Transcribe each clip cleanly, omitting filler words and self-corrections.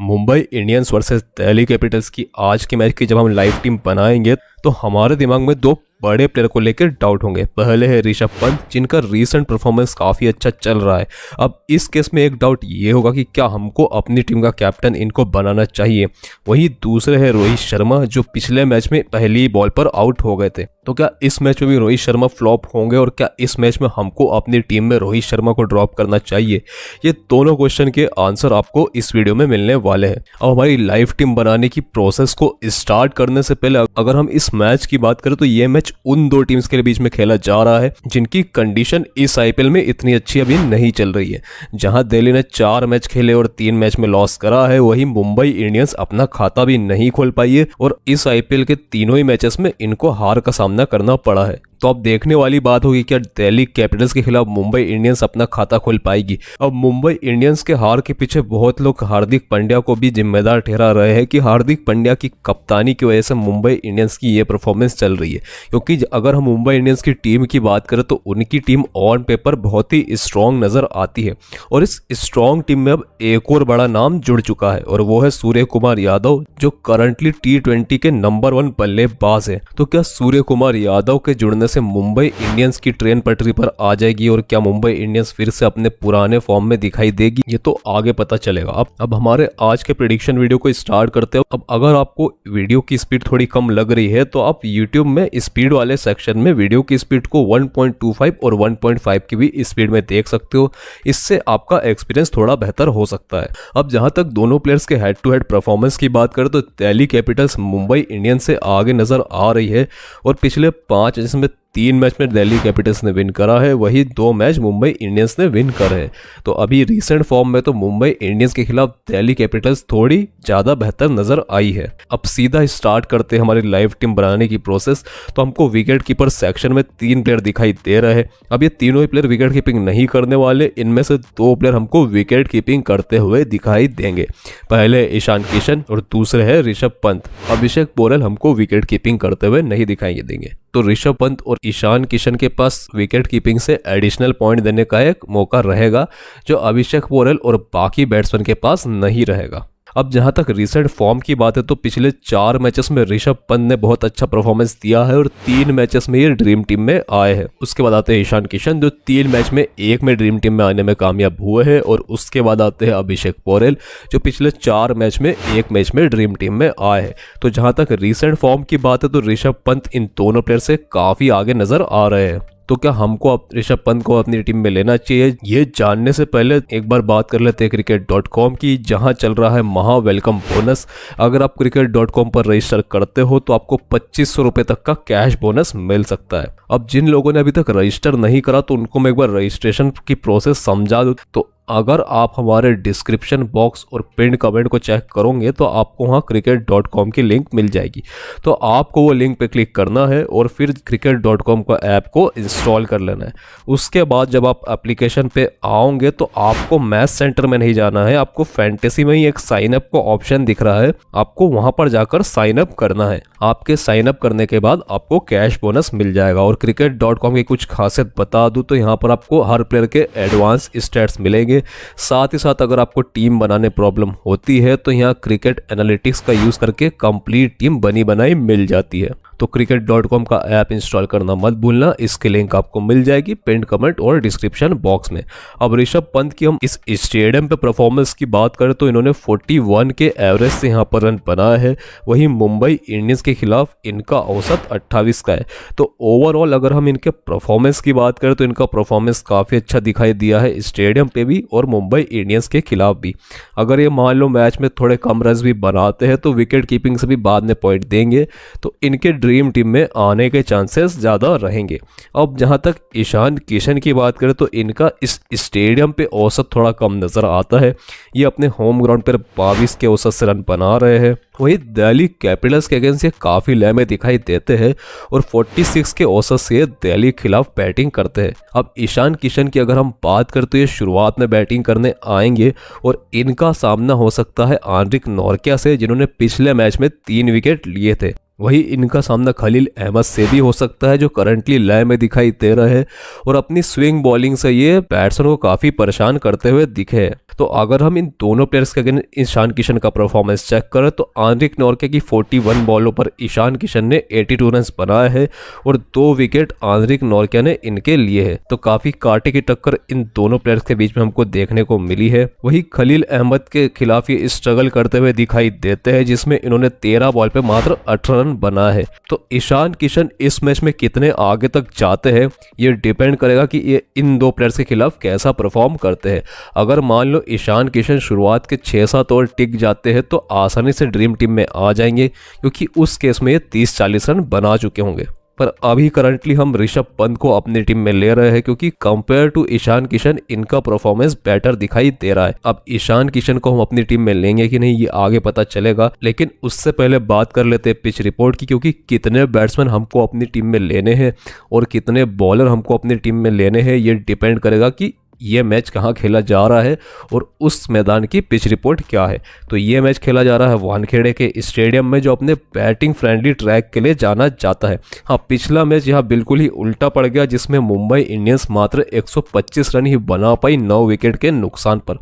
Mumbai Indians versus Delhi Capitals की आज के मैच की जब हम लाइव टीम बनाएंगे तो हमारे दिमाग में दो बड़े प्लेयर को लेकर डाउट होंगे। पहले है ऋषभ पंत, जिनका रीसेंट परफॉर्मेंस काफ़ी अच्छा चल रहा है। अब इस केस में एक डाउट ये होगा कि क्या हमको अपनी टीम का कैप्टन इनको बनाना चाहिए। वहीं दूसरे है रोहित शर्मा, जो पिछले मैच में पहली बॉल पर आउट हो गए थे। तो क्या इस मैच में भी रोहित शर्मा फ्लॉप होंगे और क्या इस मैच में हमको अपनी टीम में रोहित शर्मा को ड्रॉप करना चाहिए? ये दोनों क्वेश्चन के आंसर आपको इस वीडियो में मिलने वाले हैं। अब हमारी लाइव टीम बनाने की प्रोसेस को स्टार्ट करने से पहले अगर हम इस मैच की बात करें तो ये मैच उन दो टीम्स के बीच में खेला जा रहा है जिनकी कंडीशन इस आईपीएल में इतनी अच्छी अभी नहीं चल रही है। जहां दिल्ली ने 4 मैच खेले और 3 मैच में लॉस करा है, वहीं मुंबई इंडियंस अपना खाता भी नहीं खोल पाई है और इस आईपीएल के तीनों ही मैचेस में इनको हार का सामना करना पड़ा है। तो अब देखने वाली बात होगी क्या दिल्ली कैपिटल्स के खिलाफ मुंबई इंडियंस अपना खाता खोल पाएगी। अब मुंबई इंडियंस के हार के पीछे बहुत लोग हार्दिक पांड्या को भी जिम्मेदार ठहरा रहे हैं कि हार्दिक पांड्या की कप्तानी की वजह से मुंबई इंडियंस की ये परफॉर्मेंस चल रही है। क्योंकि अगर हम मुंबई इंडियंस की टीम की बात करें तो उनकी टीम ऑन पेपर बहुत ही स्ट्रॉन्ग नजर आती है और इस स्ट्रॉन्ग टीम में अब एक और बड़ा नाम जुड़ चुका है और वो है सूर्य कुमार यादव, जो करंटली T20 के नंबर 1 बल्लेबाज है। तो क्या सूर्य कुमार यादव के जुड़ने से मुंबई इंडियंस की ट्रेन पटरी पर आ जाएगी और क्या मुंबई इंडियंस फिर से अपने पुराने फॉर्म में दिखाई देगी? ये तो आगे पता चलेगा। अब हमारे आज के प्रेडिक्शन वीडियो को स्टार्ट करते हो। अब अगर आपको वीडियो की स्पीड थोड़ी कम लग रही है तो आप YouTube में स्पीड वाले सेक्शन में वीडियो की स्पीड को 1.25 और 1.5 की भी स्पीड में देख सकते हो। इससे आपका एक्सपीरियंस थोड़ा बेहतर हो सकता है। अब जहां तक दोनों प्लेयर्स के हेड टू हेड परफॉर्मेंस की बात करें तो दिल्ली कैपिटल्स मुंबई इंडियंस से आगे नजर आ रही है और पिछले 5 जिसमें 3 मैच में दिल्ली कैपिटल्स ने विन करा है, वही 2 मैच मुंबई इंडियंस ने विन करे हैं। तो अभी रीसेंट फॉर्म में तो मुंबई इंडियंस के खिलाफ दिल्ली कैपिटल्स थोड़ी ज़्यादा बेहतर नजर आई है। अब सीधा स्टार्ट करते हैं हमारी लाइव टीम बनाने की प्रोसेस। तो हमको विकेट कीपर सेक्शन में 3 प्लेयर दिखाई दे रहे हैं। अब ये तीनों ही प्लेयर विकेट कीपिंग नहीं करने वाले, इनमें से 2 प्लेयर हमको विकेट कीपिंग करते हुए दिखाई देंगे। पहले ईशान किशन और दूसरे है ऋषभ पंत। अभिषेक पोरेल हमको विकेट कीपिंग करते हुए नहीं दिखाई देंगे। तो ऋषभ पंत और ईशान किशन के पास विकेट कीपिंग से एडिशनल पॉइंट देने का एक मौका रहेगा, जो अभिषेक पोरेल और बाकी बैट्समैन के पास नहीं रहेगा। अब जहां तक रिसेंट फॉर्म की बात है तो पिछले 4 मैचेस में ऋषभ पंत ने बहुत अच्छा परफॉर्मेंस दिया है और 3 मैचेस में ये ड्रीम टीम में आए हैं। उसके बाद आते हैं ईशान किशन, जो 3 मैच में 1 में ड्रीम टीम में आने में कामयाब हुए हैं। और उसके बाद आते हैं अभिषेक पोरेल, जो पिछले 4 मैच में 1 मैच में ड्रीम टीम में आए हैं। तो जहां तक रिसेंट फॉर्म की बात है तो ऋषभ पंत इन दोनों प्लेयर से काफी आगे नजर आ रहे हैं। तो क्या हमको अब ऋषभ पंत को अपनी टीम में लेना चाहिए? ये जानने से पहले एक बार बात कर लेते हैं cricket.com की, जहां चल रहा है महा वेलकम बोनस। अगर आप cricket.com पर रजिस्टर करते हो तो आपको 2500 रुपये तक का कैश बोनस मिल सकता है। अब जिन लोगों ने अभी तक रजिस्टर नहीं करा तो उनको मैं एक बार रजिस्ट्रेशन की प्रोसेस समझा दूं। तो अगर आप हमारे डिस्क्रिप्शन बॉक्स और पिन कमेंट को चेक करोगे तो आपको वहाँ cricket.com की लिंक मिल जाएगी। तो आपको वो लिंक पे क्लिक करना है और फिर cricket.com का ऐप को इंस्टॉल कर लेना है। उसके बाद जब आप एप्लीकेशन पे आओगे तो आपको मैच सेंटर में नहीं जाना है, आपको फैंटेसी में ही एक साइन अप का ऑप्शन दिख रहा है, आपको वहाँ पर जाकर साइन अप करना है। आपके साइन अप करने के बाद आपको कैश बोनस मिल जाएगा। और cricket.com की कुछ खासियत बता दूँ तो यहाँ पर आपको हर प्लेयर के एडवांस स्टैट्स मिलेंगे। साथ ही साथ अगर आपको टीम बनाने प्रॉब्लम होती है तो यहाँ क्रिकेट एनालिटिक्स का यूज करके कंप्लीट टीम बनी बनाई मिल जाती है। तो cricket.com का ऐप इंस्टॉल करना मत भूलना, इसकी लिंक आपको मिल जाएगी पिन कमेंट और डिस्क्रिप्शन बॉक्स में। अब ऋषभ पंत की हम इस स्टेडियम पे परफॉर्मेंस की बात करें तो इन्होंने 41 के एवरेज से यहाँ पर रन बनाया है, वहीं मुंबई इंडियंस के खिलाफ इनका औसत 28 का है। तो ओवरऑल अगर हम इनके परफॉर्मेंस की बात करें तो इनका परफॉर्मेंस काफ़ी अच्छा दिखाई दिया है स्टेडियम पे भी और मुंबई इंडियंस के खिलाफ भी। अगर ये मान लो मैच में थोड़े कम रन भी बनाते हैं तो विकेट कीपिंग से भी बाद में पॉइंट देंगे, तो इनके ड्रीम टीम में आने के चांसेस ज़्यादा रहेंगे। अब जहां तक ईशान किशन की बात करें तो इनका इस स्टेडियम पे औसत थोड़ा कम नज़र आता है। ये अपने होम ग्राउंड पर 22 के औसत से रन बना रहे हैं, वही दिल्ली कैपिटल्स के अगेंस्ट ये काफ़ी लय में दिखाई देते हैं और 46 के औसत से दिल्ली के खिलाफ बैटिंग करते हैं। अब ईशान किशन की अगर हम बात करते हैं, शुरुआत में बैटिंग करने आएंगे और इनका सामना हो सकता है आंद्रिक नॉर्किया से, जिन्होंने पिछले मैच में 3 विकेट लिए थे। वही इनका सामना खलील अहमद से भी हो सकता है, जो करंटली लय में दिखाई दे रहे हैं और अपनी स्विंग बॉलिंग से ये बैट्समैन को काफ़ी परेशान करते हुए दिखे। तो अगर हम इन दोनों प्लेयर्स के अगेंस्ट ईशान किशन का परफॉर्मेंस चेक करें तो आंद्रिक नॉर्के की 41 बॉलों पर ईशान किशन ने 82 रन बनाए हैं और 2 विकेट आंद्रिक नॉर्के ने इनके लिए है। तो काफ़ी कांटे की टक्कर इन दोनों प्लेयर्स के बीच में हमको देखने को मिली है। वही खलील अहमद के खिलाफ ये स्ट्रगल करते हुए दिखाई देते हैं, जिसमें इन्होंने 13 बॉल पे मात्र 18 रन बना है। तो ईशान किशन इस मैच में कितने आगे तक जाते हैं ये डिपेंड करेगा कि ये इन दो प्लेयर्स के खिलाफ कैसा परफॉर्म करते हैं। अगर मान लो ईशान किशन शुरुआत के 6-7 ओवर टिक जाते हैं तो आसानी से ड्रीम टीम में आ जाएंगे, क्योंकि उस केस में ये 30-40 रन बना चुके होंगे। पर अभी करंटली हम ऋषभ पंत को अपनी टीम में ले रहे हैं, क्योंकि कंपेयर टू ईशान किशन इनका परफॉर्मेंस बेटर दिखाई दे रहा है। अब ईशान किशन को हम अपनी टीम में लेंगे कि नहीं ये आगे पता चलेगा, लेकिन उससे पहले बात कर लेते हैं पिच रिपोर्ट की, क्योंकि कितने बैट्समैन हमको अपनी टीम में लेने हैं और कितने बॉलर हमको अपनी टीम में लेने हैं ये डिपेंड करेगा कि ये मैच कहाँ खेला जा रहा है और उस मैदान की पिच रिपोर्ट क्या है। तो ये मैच खेला जा रहा है वानखेड़े के स्टेडियम में, जो अपने बैटिंग फ्रेंडली ट्रैक के लिए जाना जाता है। हाँ, पिछला मैच यहाँ बिल्कुल ही उल्टा पड़ गया, जिसमें मुंबई इंडियंस मात्र 125 रन ही बना पाई 9 विकेट के नुकसान पर,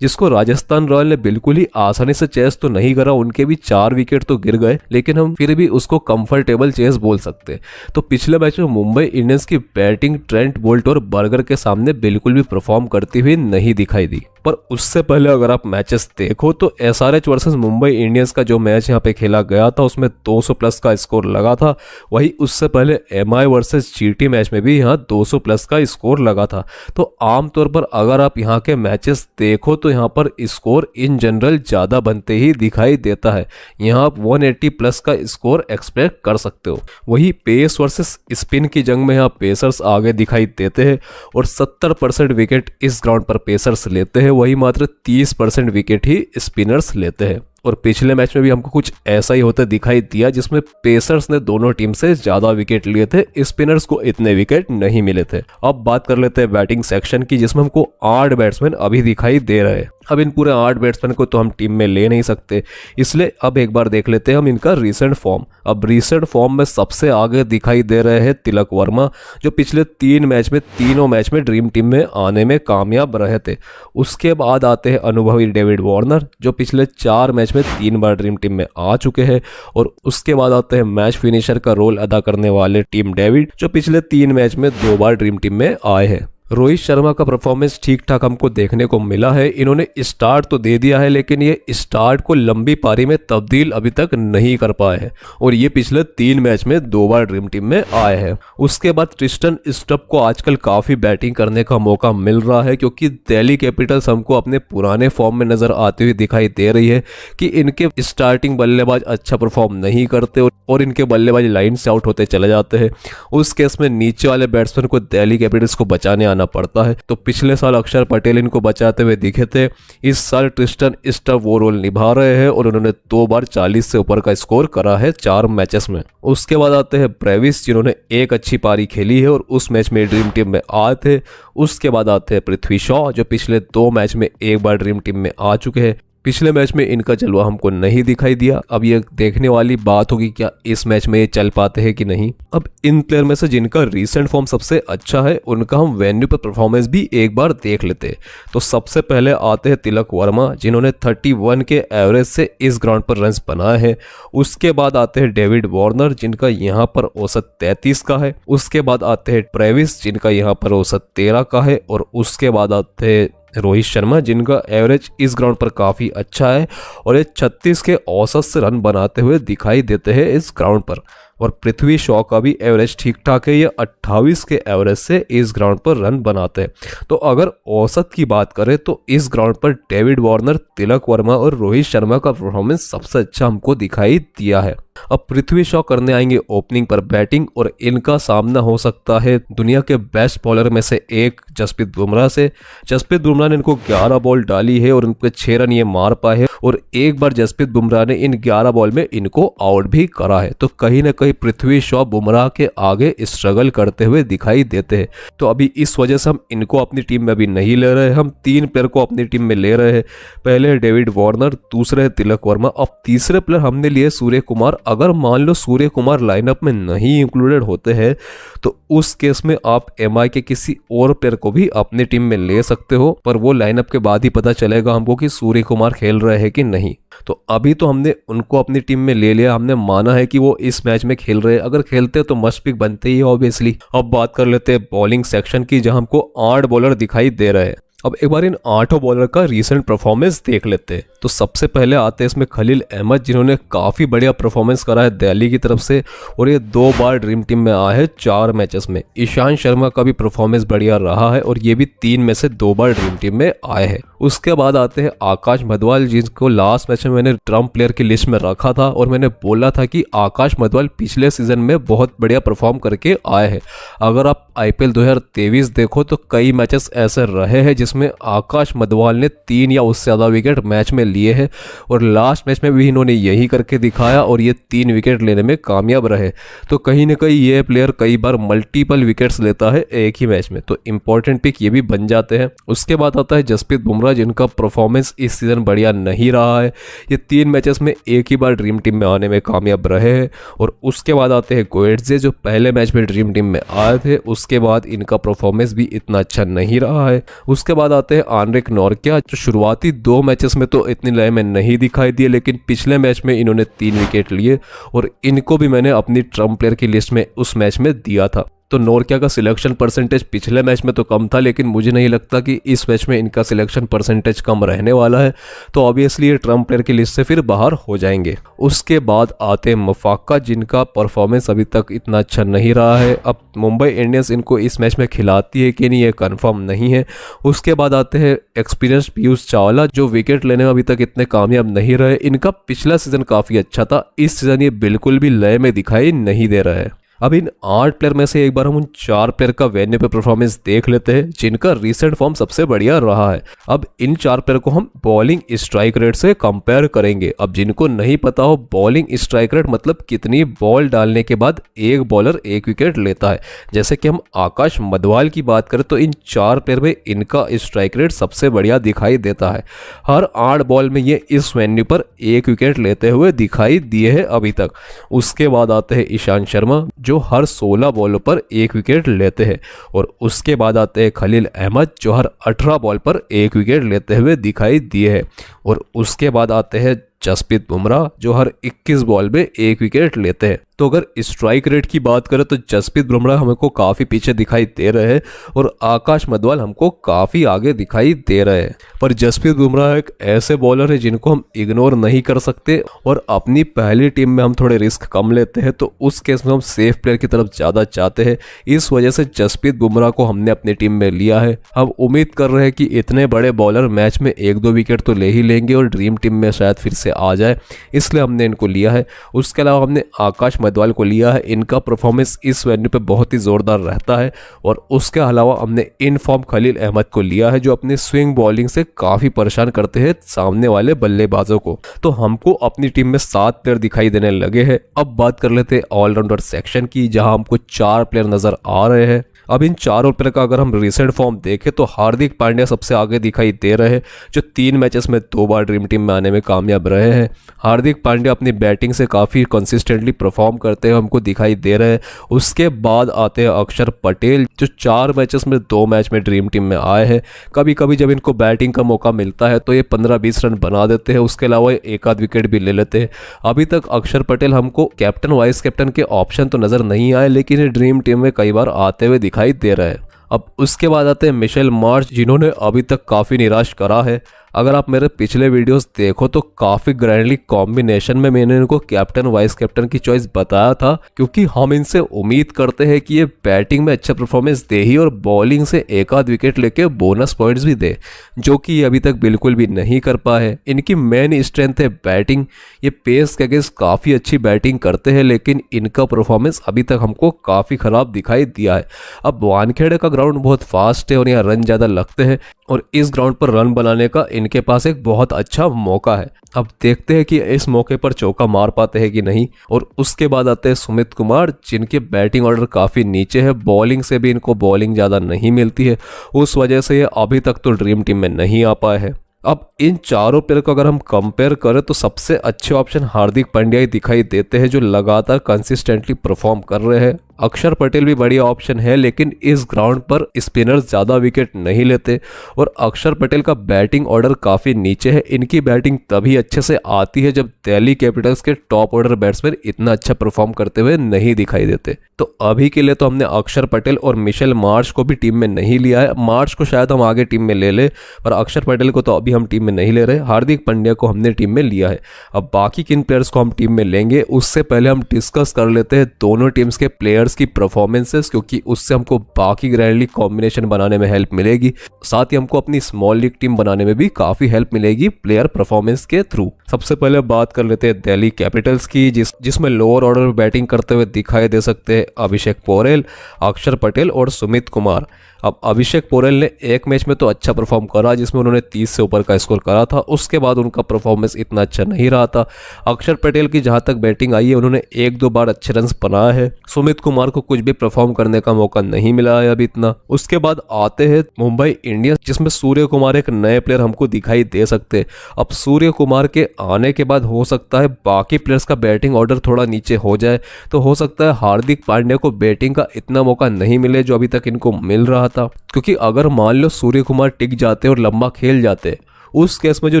जिसको राजस्थान रॉयल ने बिल्कुल ही आसानी से चेस तो नहीं करा। उनके भी 4 विकेट तो गिर गए, लेकिन हम फिर भी उसको कंफर्टेबल चेस बोल सकते। तो पिछले मैच में मुंबई इंडियंस की बैटिंग ट्रेंट बोल्ट और बर्गर के सामने बिल्कुल भी परफॉर्म करती हुई नहीं दिखाई दी। पर उससे पहले अगर आप मैचेस देखो तो एसआरएच वर्सेस मुंबई इंडियंस का जो मैच यहाँ पे खेला गया था उसमें 200 प्लस का स्कोर लगा था। वही उससे पहले एमआई वर्सेस जीटी मैच में भी यहाँ 200 प्लस का स्कोर लगा था। तो आमतौर पर अगर आप यहाँ के मैचेस देखो तो यहाँ पर स्कोर इन जनरल ज़्यादा बनते ही दिखाई देता है। यहाँ आप 180 प्लस का स्कोर एक्सपेक्ट कर सकते हो। वही पेस वर्सेस स्पिन की जंग में यहाँ पेसर्स आगे दिखाई देते हैं और 70% विकेट इस ग्राउंड पर पेसर्स लेते हैं, वही मात्र 30% विकेट ही स्पिनर्स लेते हैं। और पिछले मैच में भी हमको कुछ ऐसा ही होता दिखाई दिया, जिसमें पेसर्स ने दोनों टीम से ज्यादा विकेट लिए थे, स्पिनर्स को इतने विकेट नहीं मिले थे। अब बात कर लेते हैं बैटिंग सेक्शन की, जिसमें हमको 8 बैट्समैन अभी दिखाई दे रहे हैं। अब इन पूरे 8 बैट्समैन को तो हम टीम में ले नहीं सकते, इसलिए अब एक बार देख लेते हैं हम इनका रीसेंट फॉर्म। अब रीसेंट फॉर्म में सबसे आगे दिखाई दे रहे हैं तिलक वर्मा, जो पिछले 3 मैच में तीनों मैच में ड्रीम टीम में आने में कामयाब रहे थे। उसके बाद आते हैं अनुभवी डेविड वार्नर, जो पिछले 4 मैच में 3 बार ड्रीम टीम में आ चुके हैं। और उसके बाद आते हैं मैच फिनिशर का रोल अदा करने वाले टीम डेविड, जो पिछले 3 मैच में 2 बार ड्रीम टीम में आए हैं। रोहित शर्मा का परफॉर्मेंस ठीक ठाक हमको देखने को मिला है। इन्होंने स्टार्ट तो दे दिया है, लेकिन ये स्टार्ट को लंबी पारी में तब्दील अभी तक नहीं कर पाए हैं और ये पिछले 3 मैच में 2 बार ड्रीम टीम में आए हैं। उसके बाद ट्रिस्टन स्टप को आजकल काफ़ी बैटिंग करने का मौका मिल रहा है, क्योंकि दिल्ली कैपिटल्स हमको अपने पुराने फॉर्म में नजर आती हुई दिखाई दे रही है कि इनके स्टार्टिंग बल्लेबाज अच्छा परफॉर्म नहीं करते और इनके बल्लेबाज लाइन से आउट होते चले जाते हैं। उस केस में नीचे वाले बैट्समैन को दिल्ली कैपिटल्स को बचाने पड़ता है। तो पिछले साल अक्षर पटेल इनको बचाते हुए दिखे थे, इस साल ट्रिस्टन स्टप वो रोल निभा रहे हैं और उन्होंने 2 बार 40 से ऊपर का स्कोर करा है 4 मैचेस में। उसके बाद आते हैं ब्रेविस, जिन्होंने एक अच्छी पारी खेली है और उस मैच में ड्रीम टीम में आए थे। उसके बाद आते हैं पृथ्वी शॉ, जो पिछले 2 मैच में 1 बार ड्रीम टीम में आ चुके हैं। पिछले मैच में इनका जलवा हमको नहीं दिखाई दिया। अब ये देखने वाली बात होगी क्या इस मैच में ये चल पाते हैं कि नहीं। अब इन प्लेयर में से जिनका रीसेंट फॉर्म सबसे अच्छा है उनका हम वेन्यू पर परफॉर्मेंस भी एक बार देख लेते हैं। तो सबसे पहले आते हैं तिलक वर्मा, जिन्होंने 31 के एवरेज से इस ग्राउंड पर रन्स बनाए हैं। उसके बाद आते हैं डेविड वार्नर, जिनका यहाँ पर औसत 33 का है। उसके बाद आते हैं ट्रेविस, जिनका यहाँ पर औसत 13 का है। और उसके बाद आते हैं रोहित शर्मा, जिनका एवरेज इस ग्राउंड पर काफ़ी अच्छा है और ये 36 के औसत से रन बनाते हुए दिखाई देते हैं इस ग्राउंड पर। और पृथ्वी शॉ का भी एवरेज ठीक ठाक है, ये 28 के एवरेज से इस ग्राउंड पर रन बनाते हैं। तो अगर औसत की बात करें तो इस ग्राउंड पर डेविड वार्नर, तिलक वर्मा और रोहित शर्मा का परफॉर्मेंस सबसे अच्छा हमको दिखाई दिया है। अब पृथ्वी शॉ करने आएंगे ओपनिंग पर बैटिंग और इनका सामना हो सकता है दुनिया के बेस्ट बॉलर में से एक जसप्रीत बुमराह से। जसप्रीत बुमराह ने इनको 11 बॉल डाली है और उनके 6 रन ये मार पाए हैं और एक बार जसप्रीत बुमराह ने इन 11 बॉल में इनको आउट भी करा है। तो कहीं ना कहीं कहीं पृथ्वी शॉ बुमराह के आगे स्ट्रगल करते हुए दिखाई देते हैं। तो अभी इस वजह से हम इनको अपनी टीम में अभी नहीं ले रहे, हम 3 प्लेयर को अपनी टीम में ले रहे हैं। पहले है डेविड वार्नर, दूसरे है तिलक वर्मा, अब तीसरे प्लेयर हमने लिए सूर्य कुमार। अगर मान लो सूर्य कुमार लाइनअप में नहीं इंक्लूडेड होते हैं तो उस केस में आप एमआई के किसी और प्लेयर को भी अपनी टीम में ले सकते हो, पर वो लाइनअप के बाद ही पता चलेगा हमको कि सूर्य कुमार खेल रहे हैं कि नहीं। तो अभी तो हमने उनको अपनी टीम में ले लिया, हमने माना है कि वो इस मैच में खेल रहे हैं, अगर खेलते तो मस्ट पिक बनते ही ऑब्वियसली। अब बात कर लेते हैं बॉलिंग सेक्शन की, जहां हमको 8 बॉलर दिखाई दे रहे हैं। अब एक बार इन 8 बॉलर का रीसेंट परफॉर्मेंस देख लेते हैं। तो सबसे पहले आते हैं इसमें खलील अहमद, जिन्होंने काफ़ी बढ़िया परफॉर्मेंस करा है दिल्ली की तरफ से, और ये 2 बार ड्रीम टीम में आए हैं 4 मैचेस में। ईशांत शर्मा का भी परफॉर्मेंस बढ़िया रहा है और ये भी 3 में से 2 बार ड्रीम टीम में आए हैं। उसके बाद आते हैं आकाश मधवाल, जिनको लास्ट मैच में मैंने ट्रम्प प्लेयर की लिस्ट में रखा था और मैंने बोला था कि आकाश मधवाल पिछले सीजन में बहुत बढ़िया परफॉर्म करके आए हैं। अगर आप आईपीएल 2023 देखो तो कई मैचेस ऐसे रहे हैं जिसमें आकाश मधवाल ने 3 या उससे ज़्यादा विकेट मैच में लिए हैं, और लास्ट मैच में भी इन्होंने यही करके दिखाया और ये 3 विकेट लेने में कामयाब रहे। तो कहीं ना कहीं ये प्लेयर कई बार मल्टीपल विकेट्स लेता है एक ही मैच में, तो इंपॉर्टेंट पिक ये भी बन जाते हैं। उसके बाद आता है जसप्रीत बुमराह, जिनका परफॉर्मेंस इस सीजन बढ़िया नहीं रहा है। ये 3 मैचेस में एक ही बार ड्रीम टीम में आने में कामयाब रहे हैं। और उसके बाद आते हैं गोएट्जे, जो पहले मैच में ड्रीम टीम में आए थे, उसके बाद इनका परफॉर्मेंस भी इतना अच्छा नहीं रहा है। उसके बाद आते हैं आनरिक नॉर्किया, जो शुरुआती 2 मैचेस में तो इतनी लय में नहीं दिखाई दिए, लेकिन पिछले मैच में इन्होंने 3 विकेट लिए और इनको भी मैंने अपनी ट्रम्प प्लेयर की लिस्ट में उस मैच में दिया था। तो नॉर्किया का सिलेक्शन परसेंटेज पिछले मैच में तो कम था, लेकिन मुझे नहीं लगता कि इस मैच में इनका सिलेक्शन परसेंटेज कम रहने वाला है, तो ऑब्वियसली ये ट्रम्प प्लेयर की लिस्ट से फिर बाहर हो जाएंगे। उसके बाद आते हैं मफाका, जिनका परफॉर्मेंस अभी तक इतना अच्छा नहीं रहा है। अब मुंबई इंडियंस इनको इस मैच में खिलाती है कि नहीं, ये कन्फर्म नहीं है। उसके बाद आते हैं एक्सपीरियंस पीयूष चावला, जो विकेट लेने में अभी तक इतने कामयाब नहीं रहे। इनका पिछला सीजन काफ़ी अच्छा था, इस सीजन ये बिल्कुल भी लय में दिखाई नहीं दे रहा है। अब इन 8 प्लेयर में से एक बार हम उन 4 प्लेयर का वेन्यू पे परफॉर्मेंस देख लेते हैं, जिनका रीसेंट फॉर्म सबसे बढ़िया रहा है। अब इन 4 प्लेयर को हम बॉलिंग स्ट्राइक रेट से कंपेयर करेंगे। अब जिनको नहीं पता हो, बॉलिंग स्ट्राइक रेट मतलब कितनी बॉल डालने के बाद एक बॉलर 1 विकेट लेता है। जैसे कि हम आकाश मधवाल की बात करें तो इन 4 प्लेयर में इनका स्ट्राइक रेट सबसे बढ़िया दिखाई देता है। हर 8 बॉल में ये इस वेन्यू पर 1 विकेट लेते हुए दिखाई दिए हैं अभी तक। उसके बाद आते हैं ईशांत शर्मा, जो हर 16 बॉलों पर 1 विकेट लेते हैं। और उसके बाद आते हैं खलील अहमद, जो हर 18 बॉल पर 1 विकेट लेते हुए दिखाई दिए हैं। और उसके बाद आते हैं जसप्रीत बुमराह, जो हर 21 बॉल में 1 विकेट लेते हैं। तो अगर स्ट्राइक रेट की बात करें तो जसप्रीत बुमराह हमको काफ़ी पीछे दिखाई दे रहे हैं और आकाश मधवाल हमको काफ़ी आगे दिखाई दे रहे हैं। पर जसप्रीत बुमराह एक ऐसे बॉलर है जिनको हम इग्नोर नहीं कर सकते, और अपनी पहली टीम में हम थोड़े रिस्क कम लेते हैं, तो उस केस में हम सेफ प्लेयर की तरफ ज़्यादा चाहते हैं। इस वजह से जसप्रीत बुमराह को हमने अपनी टीम में लिया है। हम उम्मीद कर रहे हैं कि इतने बड़े बॉलर मैच में 1-2 विकेट तो ले ही लेंगे और ड्रीम टीम में शायद फिर से आ जाए, इसलिए हमने इनको लिया है। उसके अलावा हमने आकाश मधवाल को लिया है, इनका परफॉर्मेंस इस वेन्यू पे बहुत ही जोरदार रहता है। और उसके अलावा हमने इन फॉर्म खलील अहमद को लिया है, जो अपनी स्विंग बॉलिंग से काफ़ी परेशान करते हैं सामने वाले बल्लेबाजों को। तो हमको अपनी टीम में 7 प्लेयर दिखाई देने लगे हैं। अब बात कर लेते हैं ऑलराउंडर सेक्शन की, जहां हमको 4 प्लेयर नजर आ रहे हैं। अब इन 4 प्लेयर का अगर हम रिसेंट फॉर्म देखें तो हार्दिक पांड्या सबसे आगे दिखाई दे रहे हैं, जो 3 मैचेस में 2 बार ड्रीम टीम में आने में कामयाब रहे हैं। हार्दिक पांड्या अपनी बैटिंग से काफ़ी कंसिस्टेंटली परफॉर्म करते हैं हमको दिखाई दे रहे हैं। उसके बाद आते हैं अक्षर पटेल, जो 4 मैचेस में 2 मैच में ड्रीम टीम में आए हैं। कभी कभी जब इनको बैटिंग का मौका मिलता है तो ये 15-20 रन बना देते हैं, उसके अलावा एक आध विकेट भी ले लेते हैं। अभी तक अक्षर पटेल हमको कैप्टन वाइस कैप्टन के ऑप्शन तो नज़र नहीं आए, लेकिन ये ड्रीम टीम में कई बार आते हुए दिखाई दे रहा है। अब उसके बाद आते हैं मिशेल मार्श, जिन्होंने अभी तक काफ़ी निराश करा है। अगर आप मेरे पिछले वीडियोस देखो तो काफ़ी ग्रैंडली कॉम्बिनेशन में मैंने इनको कैप्टन वाइस कैप्टन की चॉइस बताया था, क्योंकि हम इनसे उम्मीद करते हैं कि ये बैटिंग में अच्छा परफॉर्मेंस दे ही और बॉलिंग से एक आध विकेट लेके बोनस पॉइंट्स भी दे, जो कि ये अभी तक बिल्कुल भी नहीं कर पाए। इनकी मेन स्ट्रेंथ है बैटिंग, ये पेस के अगेंस्ट काफ़ी अच्छी बैटिंग करते हैं, लेकिन इनका परफॉर्मेंस अभी तक हमको काफ़ी ख़राब दिखाई दिया है। अब वानखेड़े का ग्राउंड बहुत फास्ट है और यहाँ रन ज़्यादा लगते हैं, और इस ग्राउंड पर रन बनाने का इनके पास एक बहुत अच्छा मौका है। अब देखते हैं कि इस मौके पर चौका मार पाते हैं कि नहीं। और उसके बाद आते हैं सुमित कुमार, जिनके बैटिंग ऑर्डर काफ़ी नीचे है, बॉलिंग से भी इनको बॉलिंग ज़्यादा नहीं मिलती है, उस वजह से ये अभी तक तो ड्रीम टीम में नहीं आ पाए हैं। अब इन चारों प्लेयर को अगर हम कंपेयर करें तो सबसे अच्छे ऑप्शन हार्दिक पांड्या ही दिखाई देते हैं, जो लगातार कंसिस्टेंटली परफॉर्म कर रहे हैं। अक्षर पटेल भी बढ़िया ऑप्शन है, लेकिन इस ग्राउंड पर स्पिनर्स ज़्यादा विकेट नहीं लेते और अक्षर पटेल का बैटिंग ऑर्डर काफ़ी नीचे है। इनकी बैटिंग तभी अच्छे से आती है जब दिल्ली कैपिटल्स के टॉप ऑर्डर बैट्समैन इतना अच्छा परफॉर्म करते हुए नहीं दिखाई देते। तो अभी के लिए तो हमने अक्षर पटेल और मिशेल मार्श को भी टीम में नहीं लिया है। मार्श को शायद हम आगे टीम में ले ले, पर अक्षर पटेल को तो अभी हम टीम में नहीं ले रहे। हार्दिक पांड्या को हमने टीम में लिया है। अब बाकी किन प्लेयर्स को हम टीम में लेंगे उससे पहले हम डिस्कस कर लेते हैं दोनों टीम्स के प्लेयर्स की परफॉर्मेंसेस, क्योंकि उससे हमको बाकी ग्रैंड लीग कॉम्बिनेशन बनाने में हेल्प मिलेगी। साथ ही हमको अपनी स्मॉल लीग टीम बनाने में भी काफी हेल्प मिलेगी प्लेयर परफॉर्मेंस के थ्रू। सबसे पहले बात कर लेते हैं दिल्ली कैपिटल्स की, जिसमें लोअर ऑर्डर बैटिंग करते हुए दिखाई दे सकते हैं अभिषेक पोरेल, अक्षर पटेल और सुमित कुमार। अब अभिषेक पोरेल ने एक मैच में तो अच्छा परफॉर्म करा जिसमें उन्होंने 30 से ऊपर का स्कोर करा था, उसके बाद उनका परफॉर्मेंस इतना अच्छा नहीं रहा था। अक्षर पटेल की जहां तक बैटिंग आई है उन्होंने 1-2 बार अच्छे रन्स बनाए हैं। सुमित कुमार को कुछ भी परफॉर्म करने का मौका नहीं मिला है अभी इतना। उसके बाद आते हैं मुंबई इंडियंस, जिसमें सूर्य कुमार एक नए प्लेयर हमको दिखाई दे सकते हैं। अब सूर्य कुमार के आने के बाद हो सकता है बाकी प्लेयर्स का बैटिंग ऑर्डर थोड़ा नीचे हो जाए, तो हो सकता है हार्दिक पांड्या को बैटिंग का इतना मौका नहीं मिले जो अभी तक इनको मिल रहा था। क्योंकि अगर मान लो सूर्य कुमार टिक जाते और लंबा खेल जाते, उस केस में जो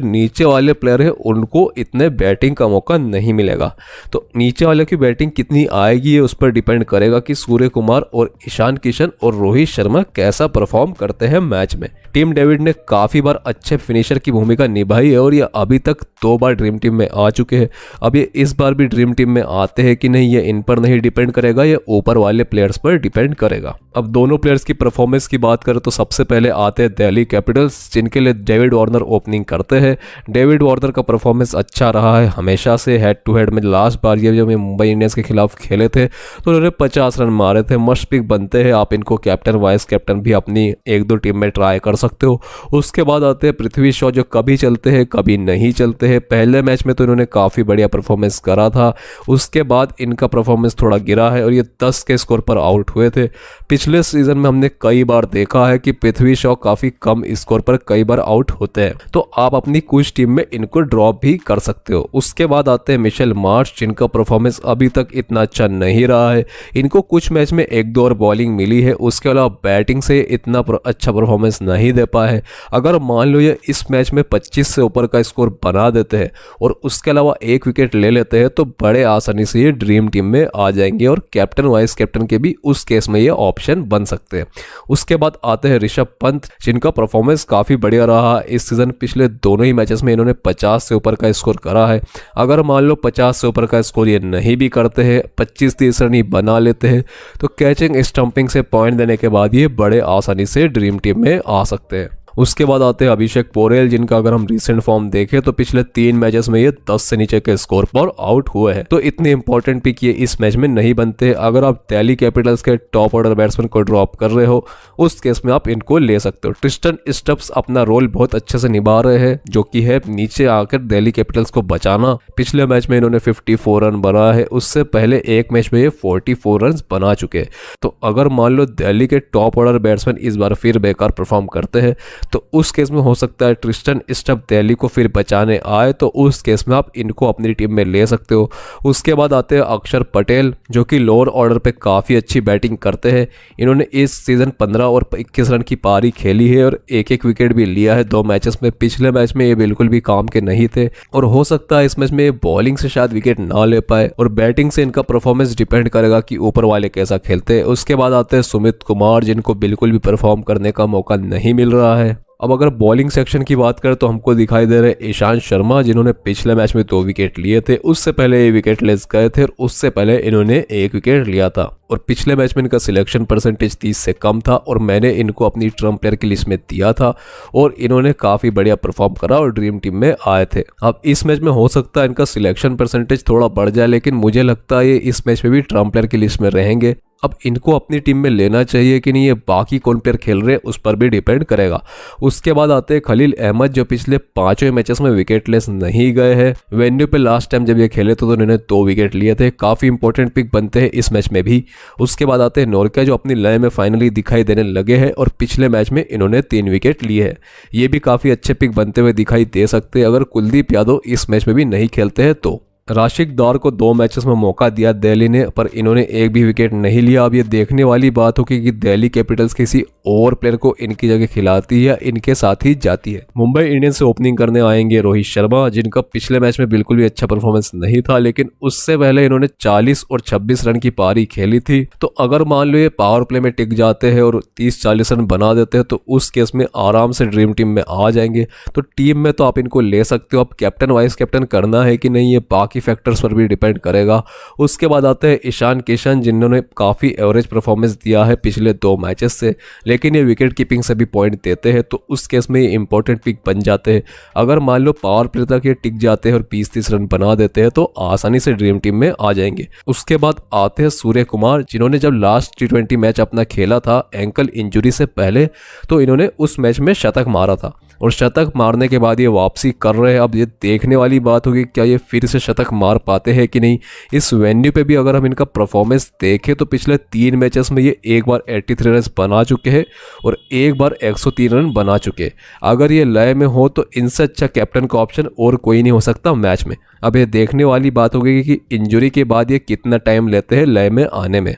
नीचे वाले प्लेयर है उनको इतने बैटिंग का मौका नहीं मिलेगा। तो नीचे वाले की बैटिंग कितनी आएगी ये उस पर डिपेंड करेगा कि सूर्य कुमार और ईशान किशन और रोहित शर्मा कैसा परफॉर्म करते हैं मैच में। टिम डेविड ने काफ़ी बार अच्छे फिनिशर की भूमिका निभाई है और ये अभी तक 2 बार ड्रीम टीम में आ चुके हैं। अब ये इस बार भी ड्रीम टीम में आते हैं कि नहीं, ये इन पर नहीं डिपेंड करेगा, ये ऊपर वाले प्लेयर्स पर डिपेंड करेगा। अब दोनों प्लेयर्स की परफॉर्मेंस की बात करें तो सबसे पहले आते हैं दिल्ली कैपिटल्स, जिनके लिए डेविड वार्नर ओपनिंग करते हैं। डेविड वार्नर का परफॉर्मेंस अच्छा रहा है हमेशा से। हेड टू हेड में लास्ट बार जब ये मुंबई इंडियंस के खिलाफ खेले थे तो उन्होंने 50 रन मारे थे। मस्ट पिक बनते हैं, आप इनको कैप्टन वाइस कैप्टन भी अपनी 1-2 टीम में ट्राई कर सकते हो। उसके बाद आते हैं पृथ्वी शॉ, जो कभी चलते हैं कभी नहीं चलते हैं। पहले मैच में तो इन्होंने काफ़ी बढ़िया परफॉर्मेंस करा था, उसके बाद इनका परफॉर्मेंस थोड़ा गिरा है और ये 10 के स्कोर पर आउट हुए थे। पिछले सीजन में हमने कई बार देखा है कि पृथ्वी शॉ काफ़ी कम स्कोर पर कई बार आउट होते हैं, तो आप अपनी कुछ टीम में इनको ड्रॉप भी कर सकते हो। उसके बाद आते हैं मिशेल मार्श, जिनका परफॉर्मेंस अभी तक इतना अच्छा नहीं रहा है। इनको कुछ मैच में 1-2 और बॉलिंग मिली है, उसके अलावा बैटिंग से इतना अच्छा परफॉर्मेंस नहीं दे पाए हैं। अगर मान लो ये इस मैच में 25 से ऊपर का स्कोर बना देते हैं और उसके अलावा 1 विकेट ले लेते हैं तो बड़े आसानी से ये ड्रीम टीम में आ जाएंगे और कैप्टन वाइस कैप्टन के भी उस केस में ये ऑप्शन बन सकते हैं। उसके बाद आते हैं ऋषभ पंत, जिनका परफॉर्मेंस काफ़ी बढ़िया रहा इस सीजन। पिछले दोनों ही मैचेस में इन्होंने 50 से ऊपर का स्कोर करा है। अगर मान लो 50 से ऊपर का स्कोर ये नहीं भी करते हैं, 25-30 रन ही बना लेते हैं, तो कैचिंग स्टंपिंग से पॉइंट देने के बाद ये बड़े आसानी से ड्रीम टीम में आ सकते हैं। उसके बाद आते हैं अभिषेक पोरेल, जिनका अगर हम रीसेंट फॉर्म देखें तो पिछले 3 मैचेस में ये 10 से नीचे के स्कोर पर आउट हुए हैं, तो इतने इंपॉर्टेंट पिक ये इस मैच में नहीं बनते। अगर आप दिल्ली कैपिटल्स के टॉप ऑर्डर बैट्समैन को ड्रॉप कर रहे हो उस केस में आप इनको ले सकते हो। ट्रिस्टन स्टब्स अपना रोल बहुत अच्छे से निभा रहे हैं, जो कि है नीचे आकर दिल्ली कैपिटल्स को बचाना। पिछले मैच में इन्होंने 54 रन बनाया है, उससे पहले एक मैच में ये 44 रन बना चुके हैं। तो अगर मान लो दिल्ली के टॉप ऑर्डर बैट्समैन इस बार फिर बेकार परफॉर्म करते हैं तो उस केस में हो सकता है ट्रिस्टन स्टब दिल्ली को फिर बचाने आए, तो उस केस में आप इनको अपनी टीम में ले सकते हो। उसके बाद आते हैं अक्षर पटेल, जो कि लोअर ऑर्डर पे काफ़ी अच्छी बैटिंग करते हैं। इन्होंने इस सीज़न 15 और 21 रन की पारी खेली है और 1-1 विकेट भी लिया है 2 मैचेस में। पिछले मैच में ये बिल्कुल भी काम के नहीं थे और हो सकता है इस मैच में ये बॉलिंग से शायद विकेट ना ले पाए और बैटिंग से इनका परफॉर्मेंस डिपेंड करेगा कि ऊपर वाले कैसा खेलते हैं। उसके बाद आते हैं सुमित कुमार, जिनको बिल्कुल भी परफॉर्म करने का मौका नहीं मिल रहा है। अब अगर बॉलिंग सेक्शन की बात करें तो हमको दिखाई दे रहे ईशांत शर्मा, जिन्होंने पिछले मैच में 2 विकेट लिए थे, उससे पहले ये विकेट लेस गए थे और उससे पहले इन्होंने 1 विकेट लिया था और पिछले मैच में इनका सिलेक्शन परसेंटेज 30 से कम था और मैंने इनको अपनी ट्रम्प प्लेयर की लिस्ट में दिया था और इन्होंने काफ़ी बढ़िया परफॉर्म करा और ड्रीम टीम में आए थे। अब इस मैच में हो सकता है इनका सिलेक्शन परसेंटेज थोड़ा बढ़ जाए, लेकिन मुझे लगता है ये इस मैच में भी ट्रम्प प्लेयर की लिस्ट में रहेंगे। अब इनको अपनी टीम में लेना चाहिए कि नहीं, ये बाकी कौन प्लेयर खेल रहे हैं उस पर भी डिपेंड करेगा। उसके बाद आते हैं खलील अहमद, जो पिछले 5 मैचेस में विकेटलेस नहीं गए हैं। वेन्यू पे लास्ट टाइम जब ये खेले तो इन्होंने 2 विकेट लिए थे, काफ़ी इंपॉर्टेंट पिक बनते हैं इस मैच में भी। उसके बाद आते हैं नोरकिया, जो अपनी लय में फाइनली दिखाई देने लगे हैं और पिछले मैच में इन्होंने 3 विकेट लिए हैं। ये भी काफ़ी अच्छे पिक बनते हुए दिखाई दे सकते हैं अगर कुलदीप यादव इस मैच में भी नहीं खेलते हैं तो। राशिक दार को 2 मैचेस में मौका दिया दिल्ली ने, पर इन्होंने एक भी विकेट नहीं लिया। अब ये देखने वाली बात होगी कि दिल्ली कैपिटल्स किसी और प्लेयर को इनकी जगह खिलाती है या इनके साथ ही जाती है। मुंबई इंडियंस से ओपनिंग करने आएंगे रोहित शर्मा, जिनका पिछले मैच में बिल्कुल भी अच्छा परफॉर्मेंस नहीं था, लेकिन उससे पहले इन्होंने 40 और 26 रन की पारी खेली थी। तो अगर मान लो ये पावर प्ले में टिक जाते हैं और 30-40 रन बना देते हैं तो उस केस में आराम से ड्रीम टीम में आ जाएंगे। तो टीम में तो आप इनको ले सकते हो। अब कैप्टन वाइस कैप्टन करना है कि नहीं, ये बाकी फैक्टर्स पर भी डिपेंड करेगा। उसके बाद आते हैं ईशान किशन, जिन्होंने काफ़ी एवरेज परफॉर्मेंस दिया है पिछले 2 मैचेस से, लेकिन ये विकेट कीपिंग से भी पॉइंट देते हैं, तो उस केस में ये इंपॉर्टेंट पिक बन जाते हैं। अगर मान लो पावर प्ले तक ये टिक जाते हैं और 20-30 रन बना देते हैं तो आसानी से ड्रीम टीम में आ जाएंगे। उसके बाद आते हैं सूर्य कुमार, जिन्होंने जब लास्ट T20 मैच अपना खेला था एंकल इंजुरी से पहले, तो इन्होंने उस मैच में शतक मारा था और शतक मारने के बाद ये वापसी कर रहे हैं। अब ये देखने वाली बात होगी क्या ये फिर से शतक मार पाते हैं कि नहीं। इस वेन्यू पे भी अगर हम इनका परफॉर्मेंस देखें तो पिछले 3 मैचेस में ये एक बार 83 रन बना चुके हैं और एक बार 103 रन बना चुके हैं। अगर ये लय में हो तो इनसे अच्छा कैप्टन का ऑप्शन और कोई नहीं हो सकता मैच में। अब ये देखने वाली बात होगी कि इंजरी के बाद ये कितना टाइम लेते हैं लय में आने में।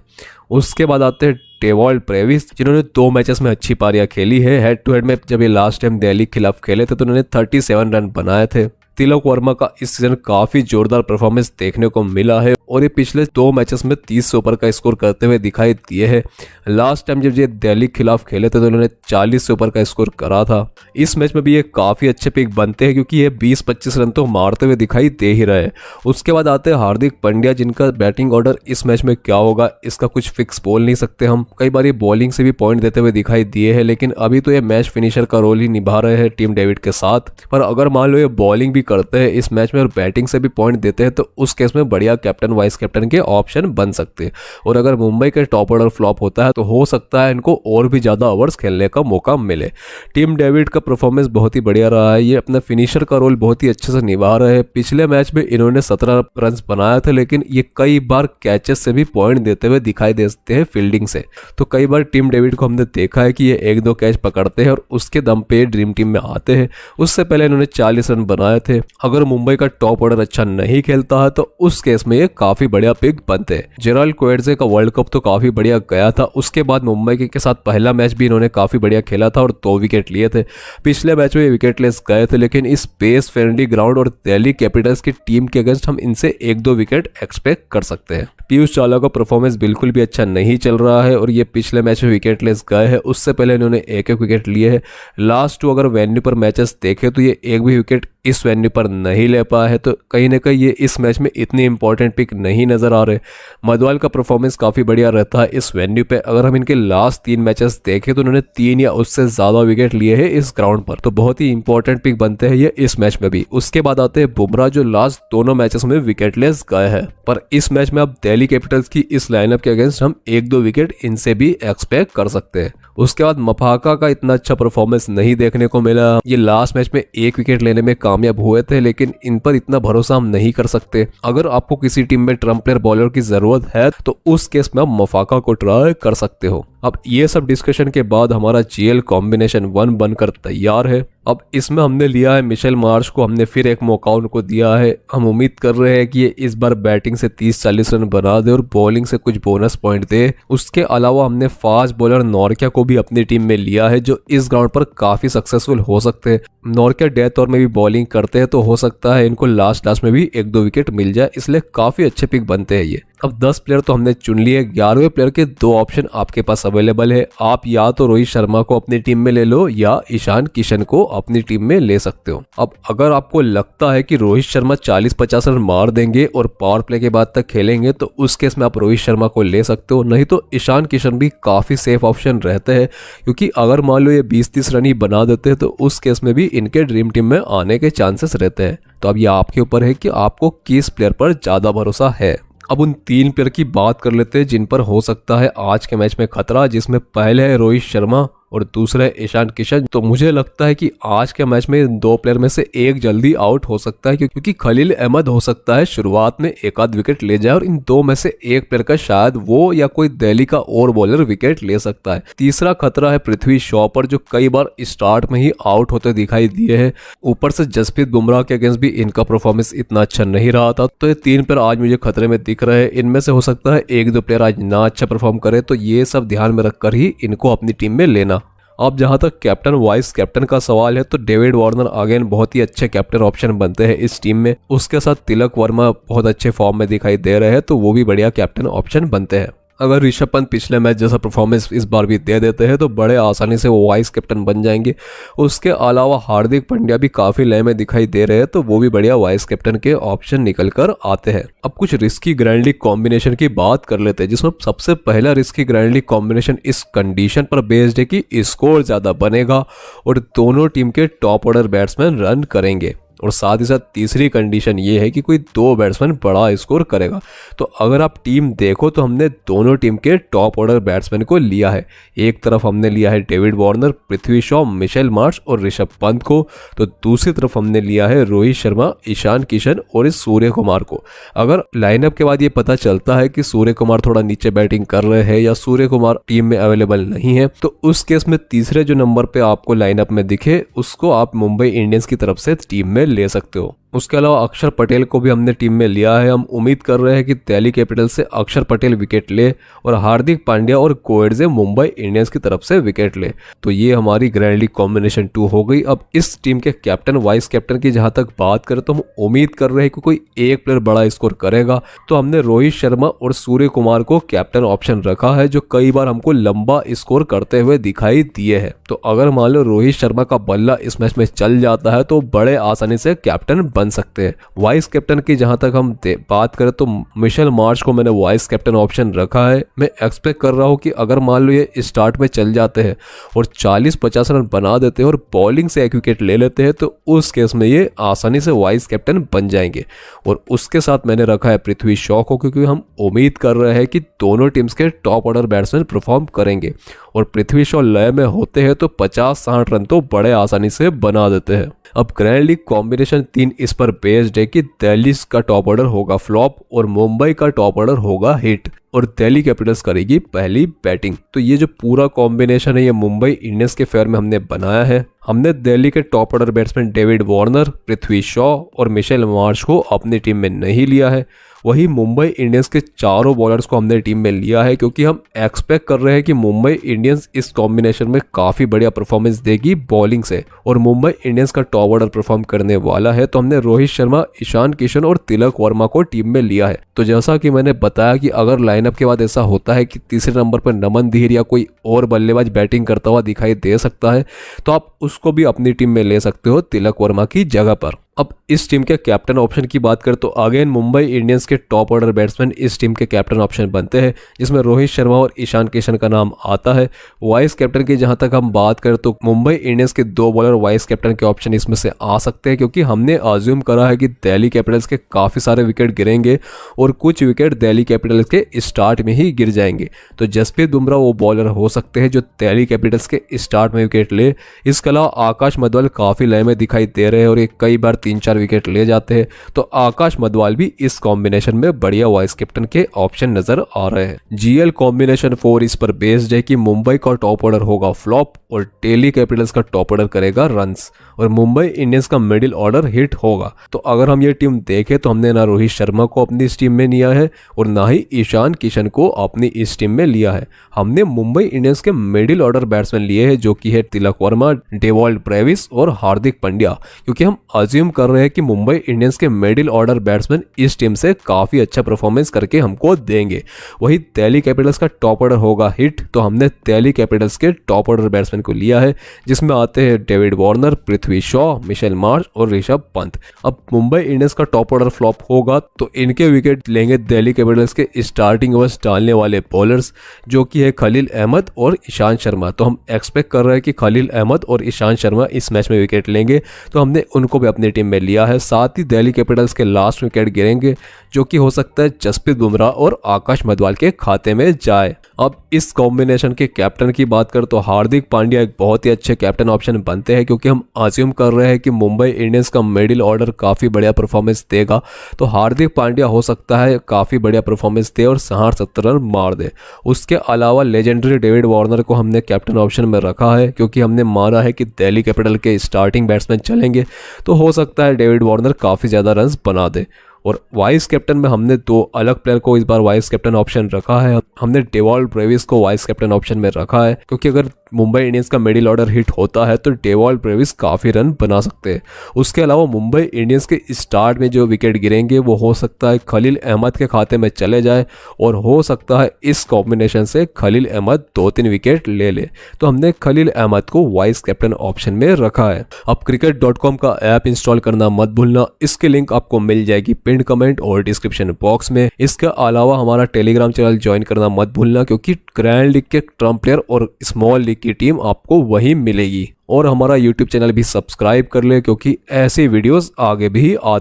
उसके बाद आते हैं टेवॉल्ड ब्रेविस, जिन्होंने 2 मैचेस में अच्छी पारियां खेली है। हेड टू हेड में जब ये लास्ट टाइम दिल्ली के खिलाफ खेले थे तो उन्होंने 37 रन बनाए थे। तिलक वर्मा का इस सीजन काफी जोरदार परफॉर्मेंस देखने को मिला है और ये पिछले 2 मैचेस में 30 से ऊपर का स्कोर करते हुए दिखाई दिए हैं। लास्ट टाइम जब ये दिल्ली के खिलाफ खेले थे तो उन्होंने 40 से ऊपर का स्कोर करा था। इस मैच में भी ये काफी अच्छे पिक बनते हैं क्योंकि ये 20-25 रन तो मारते हुए दिखाई दे ही रहे हैं। उसके बाद आते हैं हार्दिक पांड्या, जिनका बैटिंग ऑर्डर इस मैच में क्या होगा इसका कुछ फिक्स बोल नहीं सकते हम। कई बार ये बॉलिंग से भी पॉइंट देते हुए दिखाई दिए हैं, लेकिन अभी तो ये मैच फिनिशर का रोल ही निभा रहे हैं टीम डेविड के साथ। पर अगर मान लो ये बॉलिंग भी करते हैं इस मैच में और बैटिंग से भी पॉइंट देते हैं तो उस केस में बढ़िया कैप्टन वाइस कैप्टन के ऑप्शन बन सकते हैं। और अगर मुंबई का टॉप ऑर्डर फ्लॉप होता है तो हो सकता है इनको और भी ज्यादा ओवर्स खेलने का मौका मिले। टीम डेविड का परफॉर्मेंस बहुत ही बढ़िया रहा है, ये अपना फिनिशर का रोल बहुत ही अच्छे से निभा रहे हैं। पिछले मैच में इन्होंने 17 रन बनाए थे, लेकिन ये कई बार कैचेस से भी पॉइंट देते हुए दिखाई देते हैं फील्डिंग से। तो कई बार टीम डेविड को हमने देखा है कि ये 1-2 कैच पकड़ते हैं और उसके दम पे ड्रीम टीम में आते हैं। उससे पहले इन्होंने 40 रन बनाए थे। अगर मुंबई का टॉप ऑर्डर अच्छा नहीं खेलता है तो उस केस में ये काफी बढ़िया पिक बनते हैं। जेराल्ड कोएट्जे का वर्ल्ड कप तो काफी बढ़िया गया था। उसके बाद मुंबई के साथ पहला मैच भी इन्होंने काफी बढ़िया खेला था और 2 विकेट लिए थे। पिछले मैच में ये विकेटलेस गए थे, लेकिन इस पेस फ्रेंडली ग्राउंड और दिल्ली कैपिटल्स की टीम के अगेंस्ट हम इनसे 1-2 विकेट एक्सपेक्ट कर सकते हैं। पीयूष चावला का परफॉर्मेंस बिल्कुल भी अच्छा नहीं चल रहा है और ये पिछले मैच में विकेटलेस गए हैं। उससे पहले इन्होंने 1-1 विकेट लिए हैं। लास्ट 2 अगर वेन्यू पर मैचेस देखे तो ये एक भी विकेट इस वेन्यू पर नहीं ले पाया है, तो कहीं ना कहीं ये इस मैच में इतनी इंपॉर्टेंट पिक नहीं नजर आ रहे। मधवाल का परफॉर्मेंस काफी बढ़िया रहता है इस वेन्यू पे। अगर हम इनके लास्ट 3 मैचेस देखें तो उन्होंने 3 या उससे ज्यादा विकेट लिए हैं इस ग्राउंड पर, तो बहुत ही इंपॉर्टेंट पिक बनते हैं ये इस मैच में भी। उसके बाद आते हैं बुमराह, जो लास्ट दोनों मैचेस में विकेटलेस गए हैं, पर इस मैच में अब दिल्ली कैपिटल्स की इस लाइनअप के अगेंस्ट हम 1-2 विकेट इनसे भी एक्सपेक्ट कर सकते हैं। उसके बाद मफाका का इतना अच्छा परफॉर्मेंस नहीं देखने को मिला। ये लास्ट मैच में 1 विकेट लेने में कामयाब हुए थे, लेकिन इन पर इतना भरोसा हम नहीं कर सकते। अगर आपको किसी टीम में ट्रम्प प्लेयर बॉलर की जरूरत है तो उस केस में आप मफाका को ट्राई कर सकते हो। अब ये सब डिस्कशन के बाद हमारा जीएल कॉम्बिनेशन 1 बनकर तैयार है। अब इसमें हमने लिया है मिशेल मार्श को, हमने फिर एक मौका उनको दिया है। हम उम्मीद कर रहे हैं कि ये इस बार बैटिंग से 30-40 रन बना दे और बॉलिंग से कुछ बोनस पॉइंट दे। उसके अलावा हमने फास्ट बॉलर नॉर्किया को भी अपनी टीम में लिया है, जो इस ग्राउंड पर काफी सक्सेसफुल हो सकते हैं। नॉर्किया डेथ ओवर में भी बॉलिंग करते हैं, तो हो सकता है इनको लास्ट में भी 1-2 विकेट मिल जाए, इसलिए काफी अच्छे पिक बनते हैं ये। अब 10 प्लेयर तो हमने चुन लिए। 11वें प्लेयर के 2 ऑप्शन आपके पास अवेलेबल है। आप या तो रोहित शर्मा को अपनी टीम में ले लो या ईशान किशन को अपनी टीम में ले सकते हो। अब अगर आपको लगता है कि रोहित शर्मा 40-50 रन मार देंगे और पावर प्ले के बाद तक खेलेंगे तो उस केस में आप रोहित शर्मा को ले सकते हो, नहीं तो ईशान किशन भी काफी सेफ ऑप्शन रहते हैं, क्योंकि अगर मान लो ये 20-30 रन ही बना देते हैं तो उस केस में भी इनके ड्रीम टीम में आने के चांसेस रहते हैं। तो अब ये आपके ऊपर है कि आपको किस प्लेयर पर ज्यादा भरोसा है। अब उन 3 प्लेयर की बात कर लेते हैं जिन पर हो सकता है आज के मैच में खतरा, जिसमें पहले है रोहित शर्मा और दूसरा है ईशान किशन। तो मुझे लगता है कि आज के मैच में इन 2 प्लेयर में से एक जल्दी आउट हो सकता है, क्योंकि खलील अहमद हो सकता है शुरुआत में एक आध विकेट ले जाए और इन 2 में से एक प्लेयर का शायद वो या कोई दिल्ली का और बॉलर विकेट ले सकता है। तीसरा खतरा है पृथ्वी शॉ पर, जो कई बार स्टार्ट में ही आउट होते दिखाई दिए हैं। ऊपर से जसप्रीत बुमराह के अगेंस्ट भी इनका परफॉर्मेंस इतना अच्छा नहीं रहा था। तो ये 3 प्लेयर आज मुझे खतरे में दिख रहे हैं। इनमें से हो सकता है 1-2 प्लेयर आज ना अच्छा परफॉर्म करे, तो ये सब ध्यान में रखकर ही इनको अपनी टीम में लेना। अब जहां तक कैप्टन वाइस कैप्टन का सवाल है, तो डेविड वार्नर अगेन बहुत ही अच्छे कैप्टन ऑप्शन बनते हैं इस टीम में। उसके साथ तिलक वर्मा बहुत अच्छे फॉर्म में दिखाई दे रहे हैं, तो वो भी बढ़िया कैप्टन ऑप्शन बनते हैं। अगर ऋषभ पंत पिछले मैच जैसा परफॉर्मेंस इस बार भी दे देते हैं तो बड़े आसानी से वो वाइस कैप्टन बन जाएंगे। उसके अलावा हार्दिक पांड्या भी काफ़ी लय में दिखाई दे रहे हैं, तो वो भी बढ़िया वाइस कैप्टन के ऑप्शन निकल कर आते हैं। अब कुछ रिस्की ग्रैंड लीग कॉम्बिनेशन की बात कर लेते हैं, जिसमें सबसे पहला रिस्की ग्रैंड लीग कॉम्बिनेशन इस कंडीशन पर बेस्ड है कि स्कोर ज़्यादा बनेगा और दोनों टीम के टॉप ऑर्डर बैट्समैन रन करेंगे। और साथ ही साथ तीसरी कंडीशन ये है कि कोई 2 बैट्समैन बड़ा स्कोर करेगा। तो अगर आप टीम देखो तो हमने दोनों टीम के टॉप ऑर्डर बैट्समैन को लिया है। एक तरफ हमने लिया है David Warner, Prithvi Shaw, Mitchell Marsh और ऋषभ पंत को, तो दूसरी तरफ हमने लिया है रोहित शर्मा, ईशान किशन और इस सूर्य कुमार को। अगर लाइनअप के बाद ये पता चलता है कि सूर्य कुमार थोड़ा नीचे बैटिंग कर रहे हैं या सूर्य कुमार टीम में अवेलेबल नहीं है, तो उस केस में तीसरे जो नंबर पे आपको लाइनअप में दिखे उसको आप मुंबई इंडियंस की तरफ से टीम में ले सकते हो। उसके अलावा अक्षर पटेल को भी हमने टीम में लिया है। हम उम्मीद कर रहे हैं कि दिल्ली कैपिटल से अक्षर पटेल विकेट ले और हार्दिक पांड्या और कोएडजे मुंबई इंडियंस की तरफ से विकेट ले। तो ये हमारी ग्रैंड लीग कॉम्बिनेशन 2 हो गई। अब इस टीम के कैप्टन वाइस कैप्टन की जहां तक बात करें तो हम उम्मीद कर रहे हैं कि कोई एक प्लेयर बड़ा स्कोर करेगा, तो हमने रोहित शर्मा और सूर्य कुमार को कैप्टन ऑप्शन रखा है, जो कई बार हमको लंबा स्कोर करते हुए दिखाई दिए है। तो अगर मान लो रोहित शर्मा का बल्ला इस मैच में चल जाता है तो बड़े आसानी से कैप्टन बन सकते हैं। वाइस कैप्टन की जहां तक हम बात करें तो मिशेल मार्श को मैंने वाइस कैप्टन ऑप्शन रखा है। मैं एक्सपेक्ट कर रहा हूं कि अगर मान लो ये स्टार्ट में चल जाते हैं और 40-50 रन बना देते हैं और बॉलिंग से एक विकेट ले लेते हैं, तो उस केस में ये आसानी से वाइस कैप्टन बन जाएंगे। और उसके साथ मैंने रखा है पृथ्वी शॉ को, क्योंकि हम उम्मीद कर रहे हैं कि दोनों टीम्स के टॉप ऑर्डर बैट्समैन परफॉर्म करेंगे और पृथ्वी शॉ लय में होते हैं तो 50-60 रन तो बड़े आसानी से बना देते हैं। अब ग्रैंड लीग कॉम्बिनेशन 3 इस पर बेस्ड है कि दिल्ली का टॉप ऑर्डर होगा फ्लॉप और मुंबई का टॉप ऑर्डर होगा हिट और दिल्ली कैपिटल्स करेगी पहली बैटिंग। तो ये जो पूरा कॉम्बिनेशन है ये मुंबई इंडियंस के फेयर में हमने बनाया है। हमने दिल्ली के top order batsman David Warner, Prithvi Shaw और मिशेल मार्श को अपनी टीम में नहीं लिया है। वही मुंबई इंडियंस के चारों बॉलर्स को हमने टीम में लिया है, क्योंकि हम एक्सपेक्ट कर रहे हैं कि मुंबई इंडियंस इस कॉम्बिनेशन में काफ़ी बढ़िया परफॉर्मेंस देगी बॉलिंग से और मुंबई इंडियंस का टॉप ऑर्डर परफॉर्म करने वाला है। तो हमने रोहित शर्मा, ईशान किशन और तिलक वर्मा को टीम में लिया है। तो जैसा कि मैंने बताया कि अगर लाइनअप के बाद ऐसा होता है कि तीसरे नंबर पर नमन धीर या कोई और बल्लेबाज बैटिंग करता हुआ दिखाई दे सकता है, तो आप उसको भी अपनी टीम में ले सकते हो तिलक वर्मा की जगह पर। अब इस टीम के कैप्टन ऑप्शन की बात करें तो अगेन मुंबई इंडियंस के टॉप ऑर्डर बैट्समैन इस टीम के कैप्टन ऑप्शन बनते हैं, जिसमें रोहित शर्मा और ईशान किशन का नाम आता है। वाइस कैप्टन की जहां तक हम बात करें तो मुंबई इंडियंस के 2 बॉलर वाइस कैप्टन के ऑप्शन इसमें से आ सकते हैं, क्योंकि हमने अज्यूम करा है कि दिल्ली कैपिटल्स के काफ़ी सारे विकेट गिरेंगे और कुछ विकेट दिल्ली कैपिटल्स के स्टार्ट में ही गिर जाएंगे। तो जसप्रीत बुमराह वो बॉलर हो सकते हैं जो दिल्ली कैपिटल्स के स्टार्ट में विकेट ले। इसके अलावा आकाश मधवाल काफ़ी लय में दिखाई दे रहे हैं और ये कई बार 3-4 विकेट ले जाते हैं, तो आकाश मधवाल भी इस कॉम्बिनेशन में बढ़िया वाइस कैप्टन के ऑप्शन नजर आ रहे हैं। जीएल कॉम्बिनेशन 4 इस पर बेस्ड है कि मुंबई का टॉप ऑर्डर होगा फ्लॉप और दिल्ली कैपिटल्स का टॉप ऑर्डर करेगा रन्स और मुंबई इंडियंस का मिडिल ऑर्डर हिट होगा। तो अगर हम ये टीम देखें तो हमने ना रोहित शर्मा को अपनी इस टीम में लिया है और ना ही ईशान किशन को अपनी इस टीम में लिया है। हमने मुंबई इंडियंस के मिडिल ऑर्डर बैट्समैन लिए हैं, जो कि है तिलक वर्मा, डेवॉल्ट ब्रेविस और हार्दिक पांड्या, क्योंकि हम अज्यूम कर रहे हैं कि मुंबई इंडियंस के मिडिल ऑर्डर बैट्समैन इस टीम से काफी अच्छा परफॉर्मेंस करके हमको देंगे। वही दिल्ली कैपिटल्स का टॉप ऑर्डर होगा हिट, तो हमने दिल्ली कैपिटल्स के टॉप ऑर्डर बैट्समैन को लिया है, जिसमें आते हैं David Warner, Prithvi Shaw, Mitchell Marsh और ऋषभ पंत। अब मुंबई इंडियंस का टॉप ऑर्डर फ्लॉप होगा तो इनके विकेट लेंगे दिल्ली कैपिटल्स के स्टार्टिंग ओवर्स डालने वाले बॉलर्स, जो कि है खलील अहमद और ईशान शर्मा। तो हम एक्सपेक्ट कर रहे हैं कि खलील अहमद और ईशान शर्मा इस मैच में विकेट लेंगे, तो हमने उनको भी अपनी टीम टीम में लिया है। साथ ही दिल्ली कैपिटल्स के लास्ट विकेट गिरेंगे जो कि हो सकता है जसप्रीत बुमराह और आकाश मधवाल के खाते में जाए। अब इस कॉम्बिनेशन के कैप्टन की बात कर तो हार्दिक पांड्या एक बहुत ही अच्छे कैप्टन ऑप्शन बनते हैं, क्योंकि हम अज्यूम कर रहे हैं कि मुंबई इंडियंस का मिडिल ऑर्डर काफ़ी बढ़िया परफॉर्मेंस देगा। तो हार्दिक पांड्या हो सकता है काफ़ी बढ़िया परफॉर्मेंस दे और 60-70 रन मार दे। उसके अलावा लेजेंडरी डेविड वार्नर को हमने कैप्टन ऑप्शन में रखा है, क्योंकि हमने माना है कि दिल्ली कैपिटल के स्टार्टिंग बैट्समैन चलेंगे, तो हो सकता है डेविड वार्नर काफ़ी ज़्यादा रन्स बना दे। और वाइस कैप्टन में हमने दो अलग प्लेयर को इस बार वाइस कैप्टन ऑप्शन रखा है। हमने डेवॉल्ट ब्रेविस को वाइस कैप्टन ऑप्शन में रखा है, क्योंकि अगर मुंबई इंडियंस का मिडिल ऑर्डर हिट होता है तो डेवॉल्ट ब्रेविस काफ़ी रन बना सकते हैं। उसके अलावा मुंबई इंडियंस के स्टार्ट में जो विकेट गिरेंगे वो हो सकता है खलील अहमद के खाते में चले जाए, और हो सकता है इस कॉम्बिनेशन से खलील अहमद 2-3 विकेट ले ले। तो हमने खलील अहमद को वाइस कैप्टन ऑप्शन में रखा है। अब cricket.com का ऐप इंस्टॉल करना मत भूलना, इसकी लिंक आपको मिल जाएगी पिन कमेंट और डिस्क्रिप्शन बॉक्स में। इसके अलावा हमारा टेलीग्राम चैनल ज्वाइन करना मत भूलना, क्योंकि ग्रैंड लीग के ट्रम्प प्लेयर और स्मॉल लीग की टीम आपको वहीं मिलेगी। और हमारा यूट्यूब चैनल भी सब्सक्राइब कर ले, क्योंकि ऐसी वीडियोस आगे भी आती